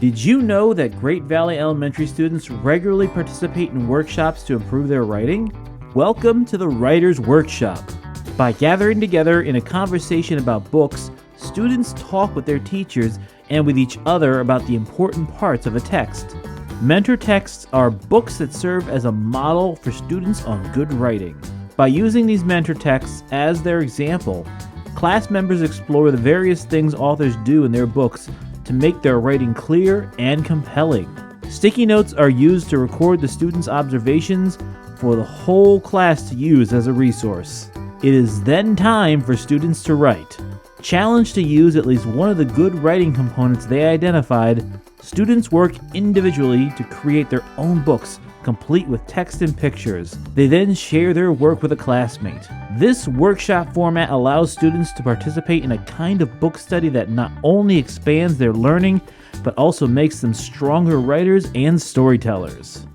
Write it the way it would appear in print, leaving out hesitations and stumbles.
Did you know that Great Valley Elementary students regularly participate in workshops to improve their writing? Welcome to the Writer's Workshop. By gathering together in a conversation about books, students talk with their teachers and with each other about the important parts of a text. Mentor texts are books that serve as a model for students on good writing. By using these mentor texts as their example, class members explore the various things authors do in their books to make their writing clear and compelling. Sticky notes are used to record the students' observations for the whole class to use as a resource. It is then time for students to write. Challenged to use at least one of the good writing components they identified, students work individually to create their own books, complete with text and pictures. They then share their work with a classmate. This workshop format allows students to participate in a kind of book study that not only expands their learning, but also makes them stronger writers and storytellers.